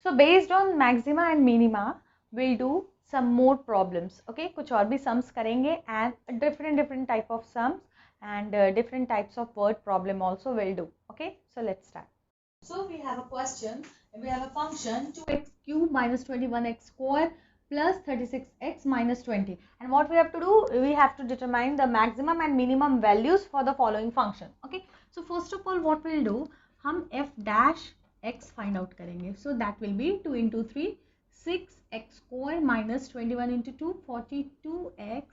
So based on maxima and minima, we'll do some more problems. Okay, कुछ और भी sums करेंगे and different type of sums and different types of word problem also will do. Okay, so let's start. So we have a question, we have a function 2x cube minus 21x square plus 36x minus 20, and what we have to do, we have to determine the maximum and minimum values for the following function. Okay, so first of all what we'll do, हम f dash x find out करेंगे. So that will be 2 into 3 6x square minus 21 into 2 42x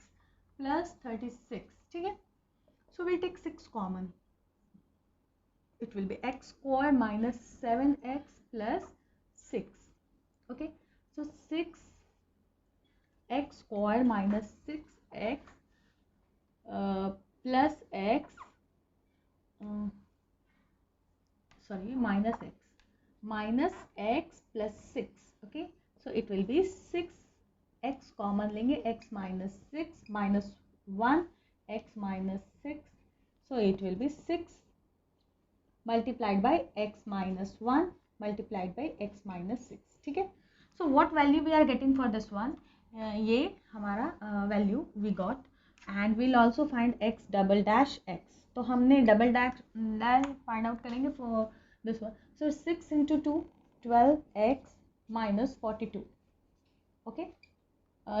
plus 36. ठीक है, so we'll take 6 common. It will be x square minus 7x plus 6. Okay, so 6x square minus 6x plus x minus x plus 6. Okay, so it will be 6x common लेंगे, x minus 6 minus 1 x minus 6, so it will be 6 multiplied by x minus 1 multiplied by x minus 6. ठीक है, so what value we are getting for this one, ये हमारा value we got, and we'll also find x double dash x. तो हमने double dash find out करेंगे for this one. So 6 into 2 12x minus 42. Okay,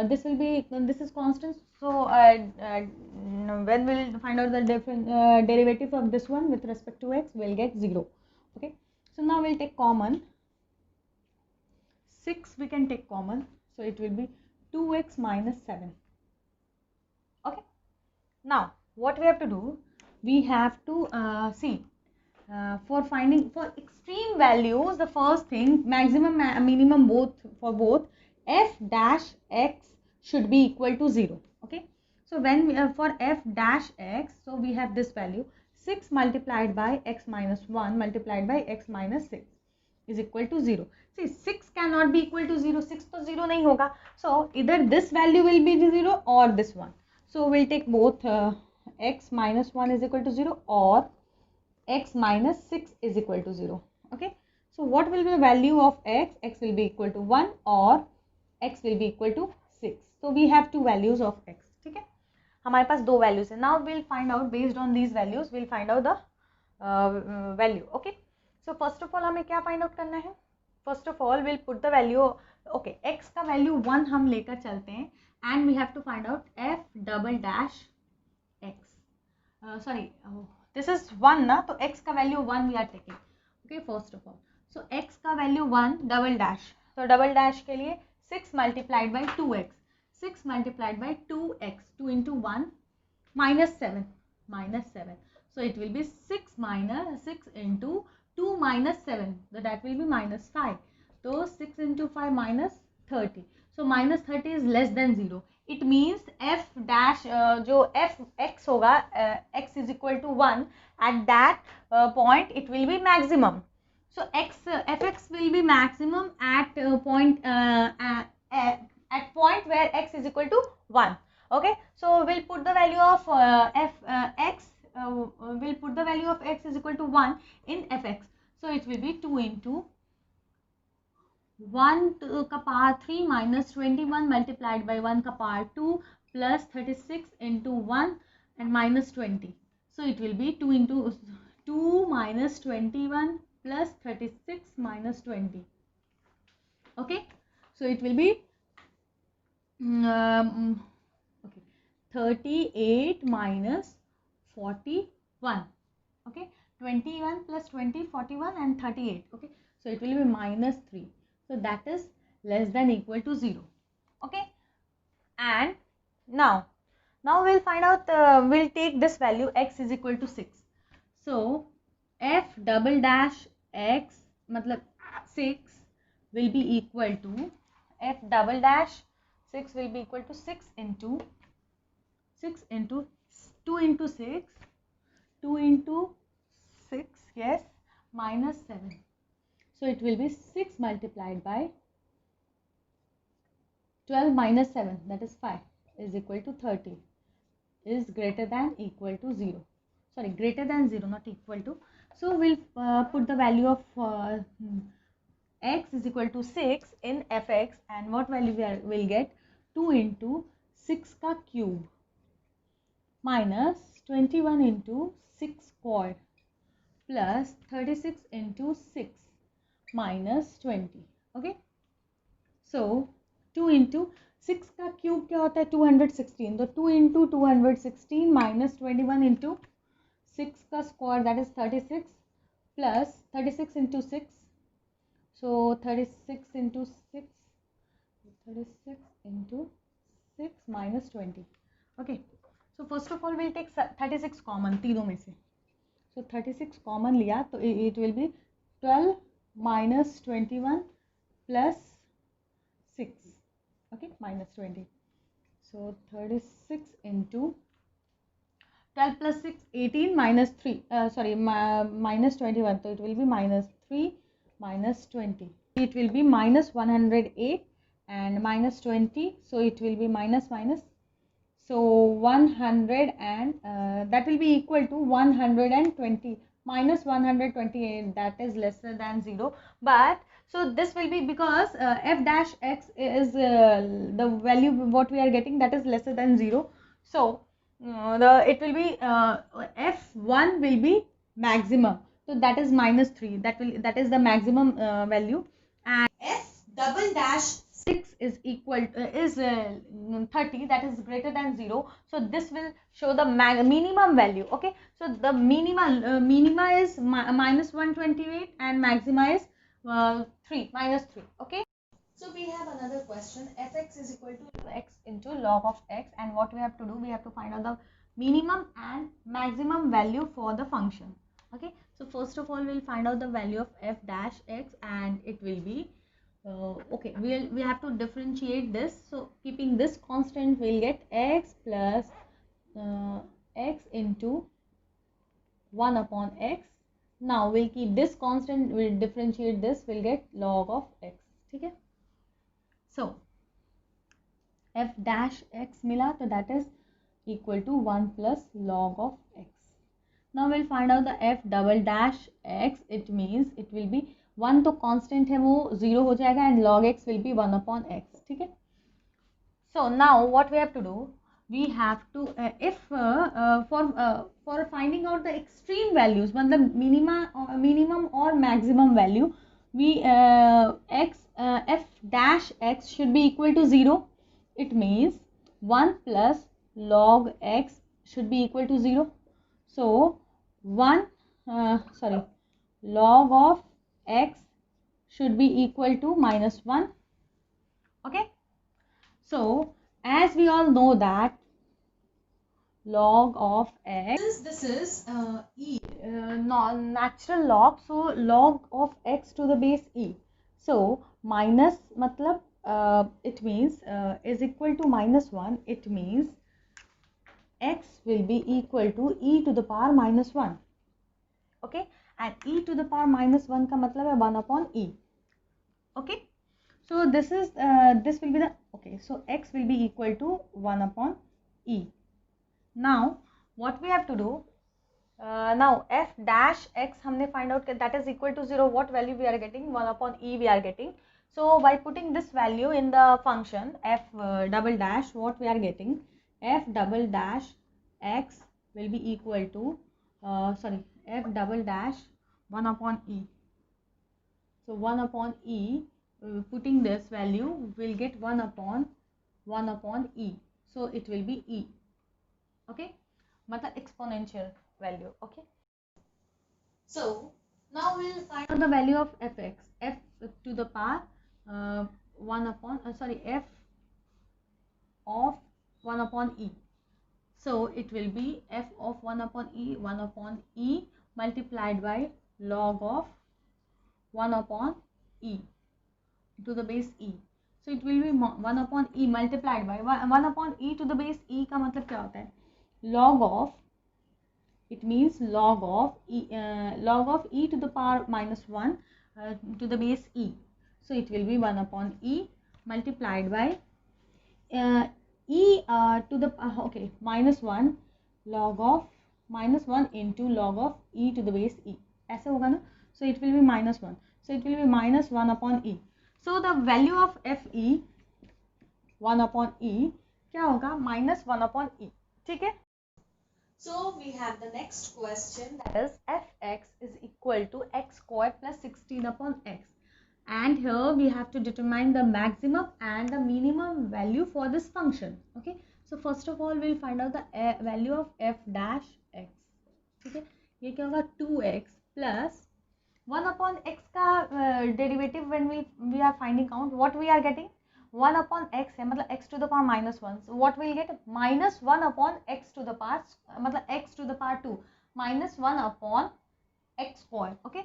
this will be, this is constant, so when we'll find out the different derivative of this one with respect to x, we'll get 0. Okay, so now we'll take common 6, we can take common, so it will be 2x minus 7. Okay, now what we have to do, we have to see for finding for extreme values, the first thing, maximum minimum both for both, f dash x should be equal to 0. Okay, so when we, for f dash x, so we have this value 6 multiplied by x minus 1 multiplied by x minus 6 is equal to 0. See, 6 cannot be equal to 0, 6 to 0 nahi hoga, so either this value will be 0 or this one. So we'll take both x minus 1 is equal to 0 or x minus 6 is equal to 0. Okay, so what will be the value of x? X will be equal to 1 or x will be equal to 6. So we have two values of x. ठीक है, हमारे पास दो values है. Now we'll find out based on these values, we'll find out the value. Okay, so first of all हमें क्या find out करना है? First of all we'll put the value. Okay, x का value 1 हम लेकर चलते हैं and we have to find out f double dash x. This is 1 ना, तो x का value 1 we are taking. Okay, first of all, so x का value 1 double dash, तो double dash के लिए 6 multiplied by 2x, 6 multiplied by 2x, 2 into 1 minus 7, so it will be 6 minus 6 into 2 minus 7, so that will be minus 5, so 6 into 5 minus 30, so minus 30 is less than 0. It means f dash जो f x होगा, x is equal to 1, at that point it will be maximum. So fx will be maximum at point where x is equal to 1. Okay, so we'll put the value of we'll put the value of x is equal to 1 in fx. So it will be 2 into 1 का power 3 minus 21 multiplied by 1 का power 2 plus 36 into 1 and minus 20. So it will be 2 into 2 minus 21 plus 36 minus 20. Okay, so it will be 38 minus 41. Okay, 21 plus 20 41 and 38. Okay, so it will be minus 3. So that is less than equal to 0. Okay, and now we'll find out, we'll take this value x is equal to 6. So f double dash x matlab 6 will be equal to, f double dash 6 will be equal to 6 into 2 into 6, 2 into 6, yes, minus 7. So it will be 6 multiplied by 12 minus 7, that is 5, is equal to 30, is greater than equal to 0. Sorry, greater than 0, not equal to. So we'll put the value of x is equal to 6 in fx, and what value will get 2 into 6 का cube minus 21 into 6 square plus 36 into 6 minus 20. Okay, so 2 into 6 का cube क्या होता है 216, तो 2 into 216 minus 21 into 6 का square, that is 36, plus 36 into 6, so 36 into 6, 36 into 6 minus 20. Okay, so first of all we'll take 36 common तीनों में से, so 36 common लिया तो it will be 12 minus 21 plus 6. Okay, minus 20, so 36 into 12 plus 6 18 minus 3 minus 21, so it will be minus 3 minus 20, it will be minus 108 and minus 20, so it will be minus minus, so 100 and that will be equal to 120 minus 128, that is lesser than 0. But so this will be because f dash x is the value what we are getting, that is lesser than 0, so it will be f1 will be maximum, so that is minus 3, that is the maximum value, and f double dash 6 is equal is 30, that is greater than 0, so this will show the minimum value. Okay, so the minima is minus 128 and maxima is 3 minus 3. Okay, so we have another question, fx is equal to x into log of x, and what we have to do, we have to find out the minimum and maximum value for the function. Okay, so first of all we'll find out the value of f dash x, and it will be okay, we have to differentiate this, so keeping this constant we'll get x plus x into 1 upon x. Now we'll keep this constant, we'll differentiate this, we'll get log of x. Okay, so f dash x मिला, तो that is equal to 1 plus log of x. Now we'll find out the f double dash x, it means it will be 1 तो constant है वो 0 हो जाएगा, and log x will be 1 upon x. ठीक है, so now what we have to do, we have to for finding out the extreme values, मतलब minimum or maximum value, we f dash x should be equal to 0. It means 1 plus log x should be equal to 0. So 1 log of x should be equal to minus 1. Okay, so as we all know that log of x, this is natural log, so log of x to the base e, so minus matlab it means is equal to minus 1, it means x will be equal to e to the power minus 1. Okay, and e to the power minus 1 का मतलब है 1 upon e. Okay, so this is this will be the, okay, so x will be equal to 1 upon e. Now what we have to do, now f dash x हमने find out that is equal to 0, what value we are getting, 1 upon e we are getting. So by putting this value in the function f double dash, what we are getting, f double dash x will be equal to f double dash 1 upon e. So 1 upon e, putting this value will get 1 upon e, so it will be e. Okay, matlab exponential value. Okay, so now we will find out the value of fx, f to the power 1 upon f of 1 upon e. So it will be f of 1 upon e multiplied by log of 1 upon e to the base e. So it will be 1 upon e multiplied by 1 upon e to the base e का मतलब क्या होता है, log of, it means log of e to the power minus 1 to the base e. So it will be 1 upon e multiplied by e to the minus 1 log of minus 1 into log of e to the base e, ऐसे होगा ना, so it will be minus 1. so it will be minus 1 upon e. So the value of fe 1 upon e क्या होगा minus 1 upon e. ठीक है. So we have the next question, that is fx is equal to x square plus 16 upon x, and here we have to determine the maximum and the minimum value for this function. Okay, so first of all we'll find out the value of f dash x. ठीक है, ये क्या होगा 2x plus 1 upon x का derivative when we are finding out, what we are getting 1 upon x है, मतलब x to the power minus 1. So what we'll get minus 1 upon x to the power, मतलब x to the power 2 minus 1 upon x square. Okay,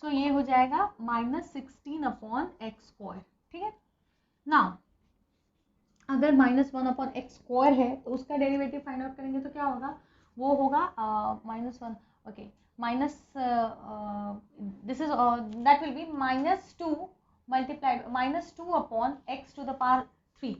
सो ये हो जाएगा minus 16 upon x square. ठीक है. Now अगर minus 1 upon x square है तो उसका डेरिवेटिव फाइंड आउट करेंगे तो क्या होगा, वो होगा minus 1. Okay, minus this is that will be minus 2 multiplied minus 2 upon x to the power 3.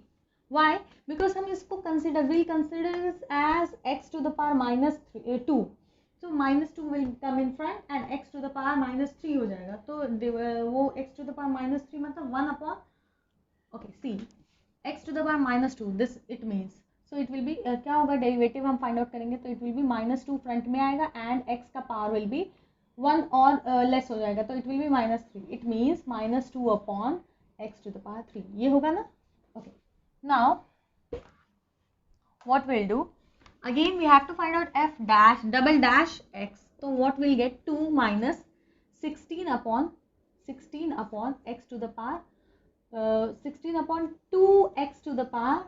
Why? Because हम इसको we'll consider this as x to the power minus 2. So minus 2 will come in front and x to the power minus 3 हो जाएगा. तो वो x to the power minus 3 मतलब 1 upon, okay, see, x to the power minus 2, this it means, so it will be क्या होगा, derivative हम find out करेंगे तो it will be minus 2 front में आएगा and x का पावर will be 1 और लेस हो जाएगा, तो it will be minus 3. it means minus 2 upon x to the power 3. ये होगा ना. okay, now what we'll do, again we have to find out f dash double dash x. So what we'll get, 2 minus 16 upon x to the power 16 upon 2x to the power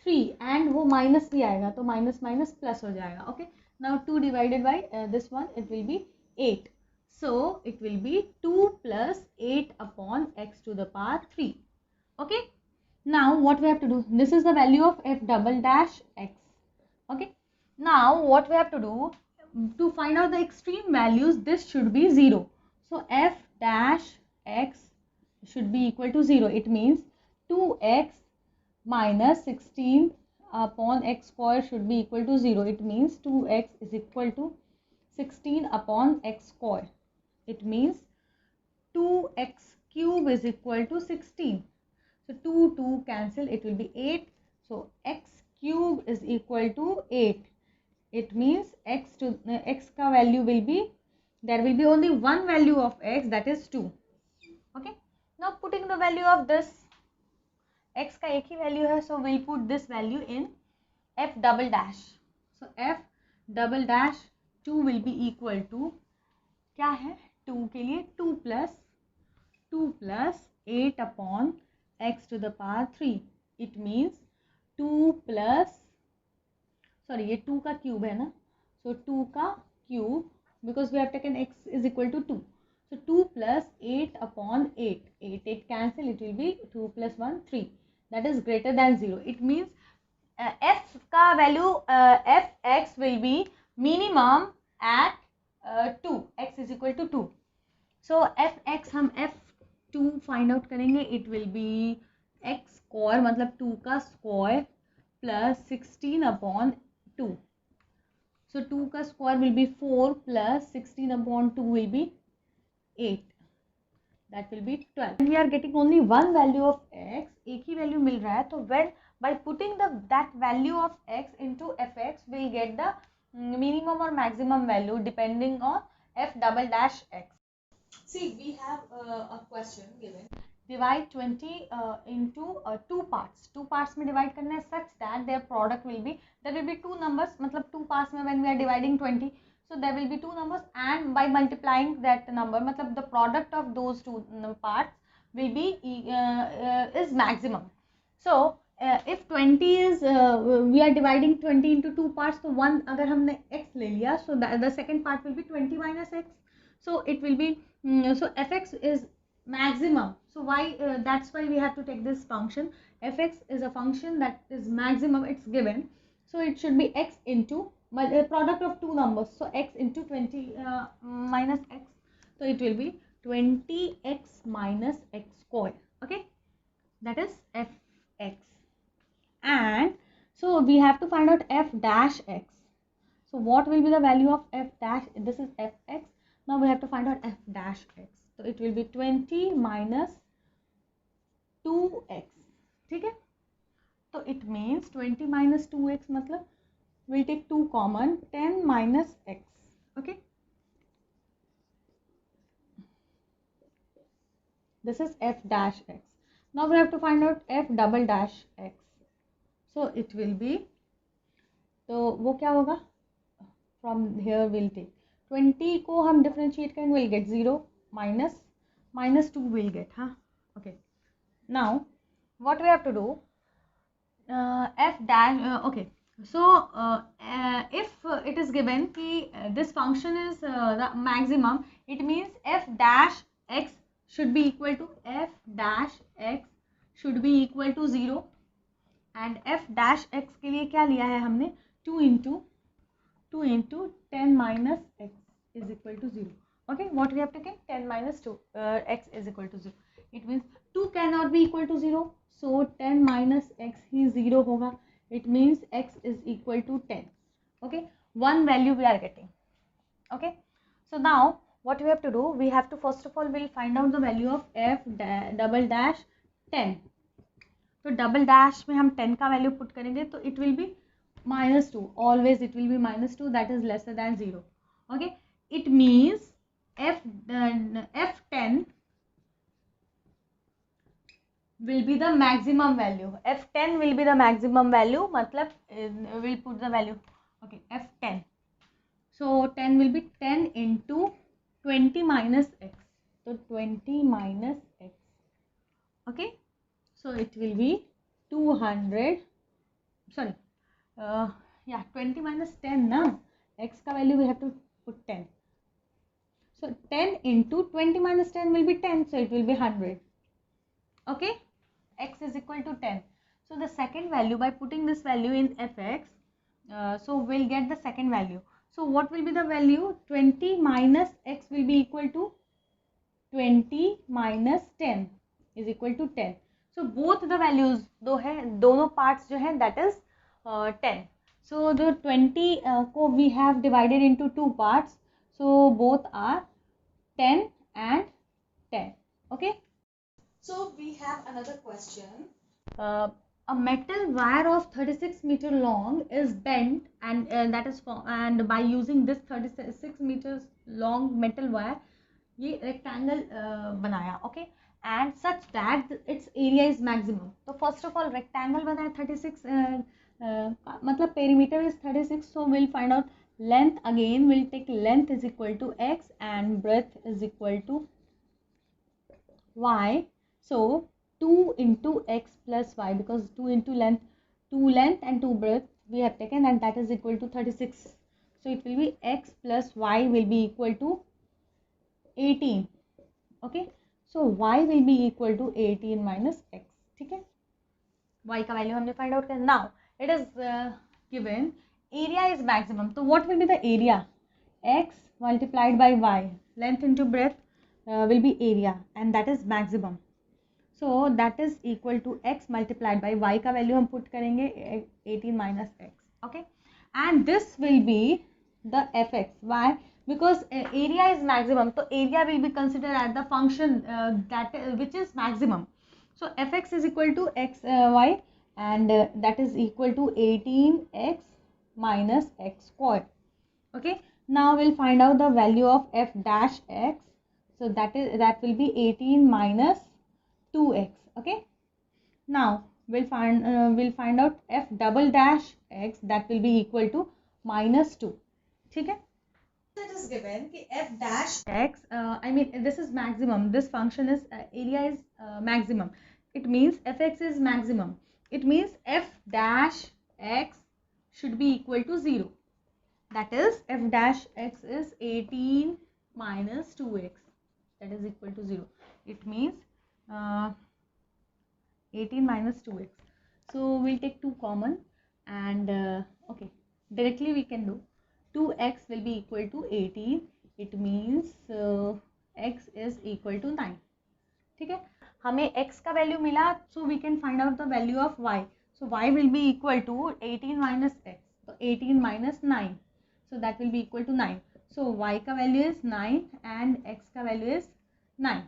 3, and वो minus भी आएगा तो minus minus plus हो जाएगा. okay, now 2 divided by this one, it will be 8. So it will be 2 plus 8 upon x to the power 3. okay, now what we have to do, this is the value of f double dash x. okay, now what we have to do, to find out the extreme values, this should be 0. so f dash x should be equal to 0. it means 2x minus 16 upon x square should be equal to 0. it means 2x is equal to 16 upon x square. it means 2x cube is equal to 16. so 2 cancel, it will be 8. so x cube is equal to 8. it means x का value will be, there will be only one value of x, that is 2. okay, now putting the value of this, x का एक ही value है, so we'll put this value in f double dash. so f double dash 2 will be equal to, क्या है 2 के लिए 2 plus 8 upon x to the power 3. it means 2 plus, sorry, ये 2 का cube है ना, so 2 का cube, because we have taken x is equal to 2. so 2 plus 8 upon 8, 8 cancel, it will be 2 plus 1 3, that is greater than 0. it means f का value fx will be minimum at 2, x is equal to 2. so fx हम f2 find out करेंगे, it will be x square मतलब 2 का square plus 16 upon 2. so 2 का square will be 4 plus 16 upon 2 will be 8, that will be 12. and we are getting only one value of x, एक ही value मिल रहा है, तो when by putting that value of x into fx we'll get the minimum or maximum value depending on f double dash x. See, we have a question given, divide 20 into 2 parts. 2 parts में divide करना है such that their product will be, there will be 2 numbers, मतलब 2 parts में when we are dividing 20, so there will be 2 numbers, and by multiplying that number, मतलब the product of those 2 parts will be is maximum. so if 20 is we are dividing 20 into 2 parts, so one अगर हमने x ले लिया, so the second part will be 20 minus x, so it will be so fx is maximum. so why that's why we have to take this function. fx is a function that is maximum, it's given, so it should be x into product of 2 numbers, so x into 20 minus x, so it will be 20x minus x square. okay, that is fx. and so we have to find out f dash x. so what will be the value of f dash, this is fx, now we have to find out f dash x. तो it will B 20 minus 2x, ठीक है। तो it means 20 minus 2x मतलब we'll take 2 common, 10 minus x, okay. This is f dash x. Now we have to find out f double dash x. So it will be, तो वो क्या होगा, from here we'll take 20 को हम differentiate करेंगे, we'll get 0 minus 2 we'll get, हाँ, okay. Now what we have to do, f dash, okay. So if it is given कि this function is the maximum, it means f dash x should be equal to f dash x should be equal to 0, and f dash x के लिए क्या लिया है हमने, 2 into 10 minus x is equal to 0. Okay, what we have taken, 10 minus 2 x is equal to 0. It means 2 cannot be equal to 0, so 10 minus x ही 0 होगा. It means x is equal to 10. Okay, one value we are getting. Okay, so now what we have to do, we have to first of all we'll find out the value of f double dash 10. तो double dash में हम 10 का value put करेंगे तो it will be -2, always it will be -2, that is lesser than 0. Okay, it means f10 will be the maximum value. f10 will be the maximum value, मतलब we'll put the value, okay, f10. So 10 will be 10 into 20 minus x. So 20 minus x. Okay. So it will be 200. Sorry. Yeah, 20 minus 10 na. X का value we have to put 10. So 10 into 20 minus 10 will be 10. So it will be 100. Okay. X is equal to 10. So the second value, by putting this value in fx, so we'll get the second value. So what will be the value? 20 minus x will be equal to 20 minus 10 is equal to 10. So both the values दो है, दोनों parts जो है that is 10. So the 20 को we have divided into two parts. So both are 10 and 10. Okay. So we have another question. A metal wire of 36 meter long is bent, and that is and by using this 36 meters long metal wire, ये rectangle बनाया, okay, and such that its area is maximum. So first of all rectangle बनाया 36, मतलब perimeter is 36, so we'll find out length. Again we'll take length is equal to x and breadth is equal to y. So 2 into x plus y, because 2 into length, 2 length and 2 breadth we have taken, and that is equal to 36. So it will be x plus y will be equal to 18. Okay, so y will be equal to 18 minus x. ठीक है, y का value हमने find out किया. Now it is given area is maximum. तो what will be the area? x multiplied by y, length into breadth will be area, and that is maximum. So that is equal to x multiplied by y का value हम put करेंगे 18 minus x. Okay, and this will be the fx. Why? Because area is maximum, so area will be considered as the function that which is maximum. So fx is equal to x y, and that is equal to 18x minus x squared. Okay, now we'll find out the value of f dash x. So that will be 18 minus 2x. Okay, now we'll find out f double dash x, that will be equal to -2. ठीक है, it is given कि f dash x, I mean this is maximum, this function is area is maximum. It means fx is maximum. It means f dash x should be equal to 0. That is f dash x is 18 minus 2x, that is equal to 0. It means 18 minus 2x. So we'll take 2 common, and okay, directly we can do 2x will be equal to 18. It means x is equal to 9. ठीक है, हमें x का value मिला, so we can find out the value of y. So y will be equal to 18 minus x. So 18 minus 9. So that will be equal to 9. So y का value is 9 and x का value is 9.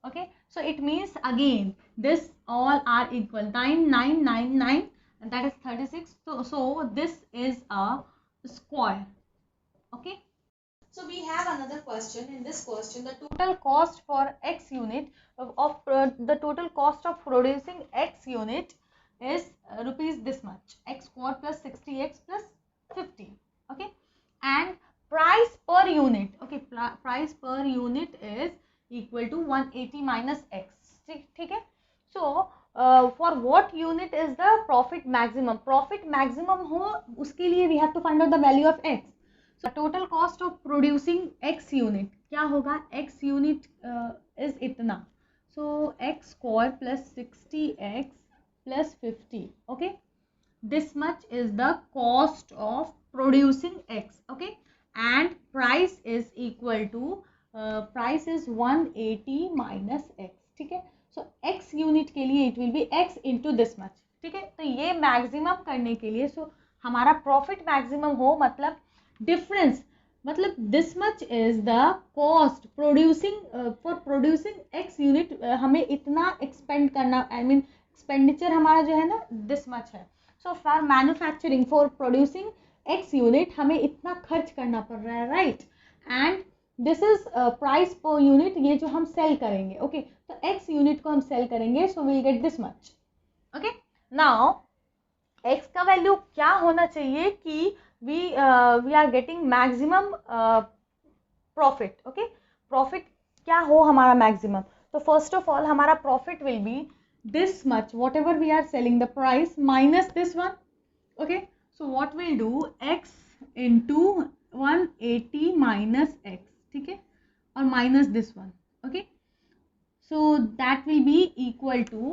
Okay, so it means again this all are equal, 9 9 9 9, and that is 36. So this is a square. Okay, so we have another question. In this question, the total cost for x unit of the total cost of producing x unit is rupees this much, x square plus 60x plus 50. Okay, and price per unit, okay, price per unit is equal to 180 minus x. ठीक है, so for what unit is the profit maximum? Profit maximum हो उसके लिए we have to find out the value of x. So total cost of producing x unit क्या होगा? x unit is इतना, so x square plus 60x plus 50. Okay, this much is the cost of producing x. Okay, and price is equal to price is 180 minus x. ठीक है, so x unit के लिए it will be x into this much. ठीक है, तो ये maximum करने के लिए so हमारा प्रॉफिट मैक्सिमम हो मतलब डिफरेंस, मतलब this much is the cost producing for producing x unit, हमें इतना एक्सपेंड करना, आई मीन एक्सपेंडिचर हमारा जो है ना दिस मच है. So for manufacturing for producing x unit हमें इतना खर्च करना पड़ रहा है, right, and this is price per unit, ये जो हम सेल करेंगे. ओके, तो एक्स यूनिट को हम सेल करेंगे, सो will get this much. Okay, now x का वैल्यू क्या होना चाहिए कि we are getting maximum profit. Okay, profit क्या हो हमारा maximum? तो first of all हमारा profit will be this much, whatever we are selling the price minus this one. Okay, so what we'll do, x into 180 minus x, ठीक है, और minus this one. Okay, so that will be equal to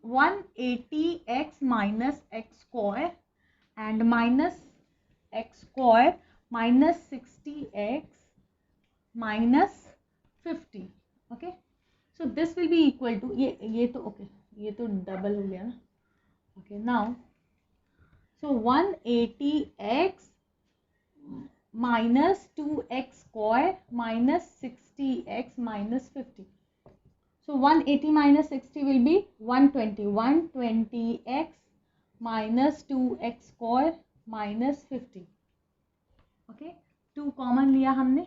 180x minus x square and minus x square minus 60x minus 50. Okay, so this will be equal to ये तो okay, ये तो double हो गया ना. Okay, now so 180x minus 2x square minus 60x minus 50. So 180 minus 60 will be 120. 120x minus 2x square minus 50. Okay, 2 common लिया हमने,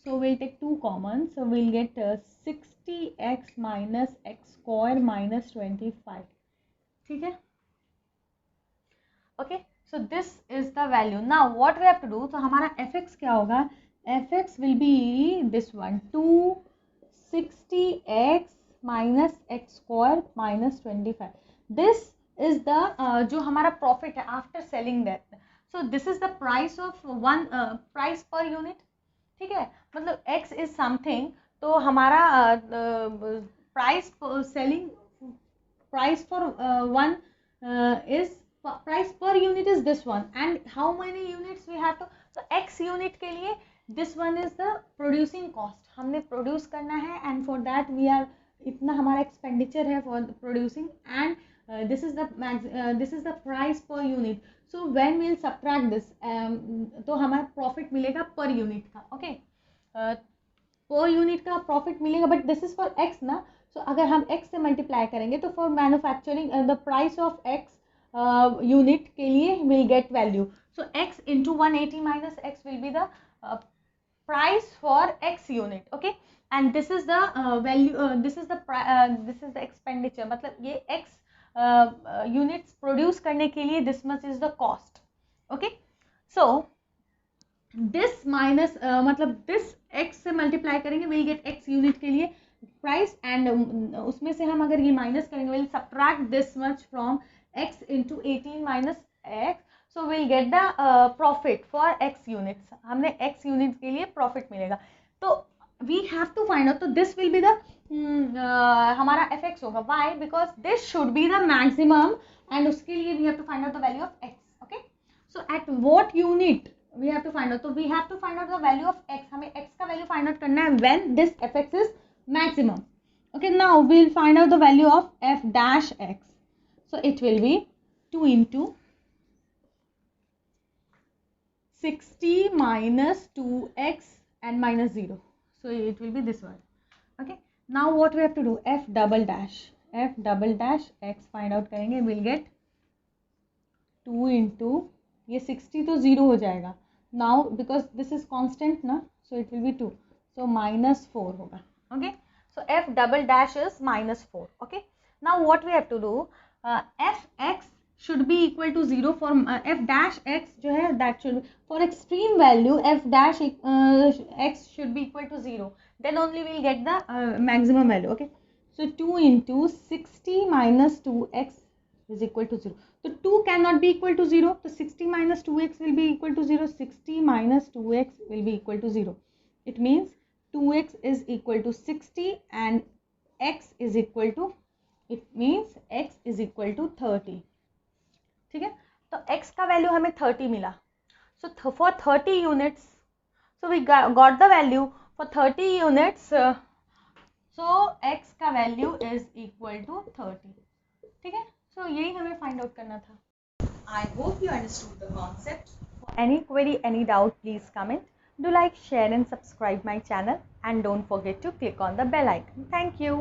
so we'll take 2 common, so we'll get 60x minus x square minus 25. ठीक है, okay, so this is the value. Now what we have to do, तो हमारा fx क्या होगा? fx will be this one, 260x minus x square minus 25. This is the जो हमारा profit है after selling that. So this is the price of one price per unit. ठीक है, मतलब x इज समथिंग, तो हमारा price selling price for one is price per unit is this one, and how many units we have to, तो x unit के लिए this one is the producing cost, हमने produce करना है, and for that we are इतना हमारा expenditure है for producing, and this is the price per unit. So when we'll subtract this, तो हमारा प्रॉफिट मिलेगा पर यूनिट का. ओके, पर यूनिट का प्रॉफिट मिलेगा, but this is for x ना, सो अगर हम एक्स से मल्टीप्लाई करेंगे तो for manufacturing the price of x unit के लिए will get value. So x into 180 minus x will be the price for x unit. Okay, and this is the value, this is the expenditure, मतलब ये x units produce करने के लिए this much is the cost. Okay, so this minus मतलब this x से multiply करेंगे will get x unit के लिए प्राइस, एंड उसमें से हम अगर ये माइनस करेंगे will subtract this much from x into 18 minus x, so will get the profit for x units. हमने एक्स यूनिट के लिए प्रॉफिट मिलेगा, तो we have to find out, तो दिस विल बी द हमारा fx होगा. Why? Because this should be the maximum, and उसके लिए we have to find out the value of x. Okay, so at what unit we have to find out, तो we have to find out the value of x, हमें x का value find out करना है when this fx is maximum. Okay, now we will find out the value of f dash x. So it will be 2 into 60 minus 2x and minus 0. So it will be this one. Okay, now what we have to do, f double dash x find out करेंगे, we'll get 2 into ये 60 तो 0 हो जाएगा. Now because this is constant ना, so it will be 2, so minus 4 होगा. Okay, so f double dash is minus 4. Okay, now what we have to do, f x should be equal to 0 for f dash x जो है that should for extreme value f dash x should be equal to 0, then only we'll get the maximum value. Okay, so 2 into 60 minus 2x is equal to 0. So 2 cannot be equal to 0. So 60 minus 2x will be equal to 0. 60 minus 2x will be equal to 0. It means 2x is equal to 60 and x is equal to, it means x is equal to 30. ठीक है, तो x का value हमें 30 मिला. So for 30 units, so we got the value for 30 units. So x का value is equal to 30. ठीक है, so यही हमें find out करना था. I hope you understood the concept. For any query, any doubt, please comment. Do like, share and subscribe my channel, and don't forget to click on the bell icon. Thank you.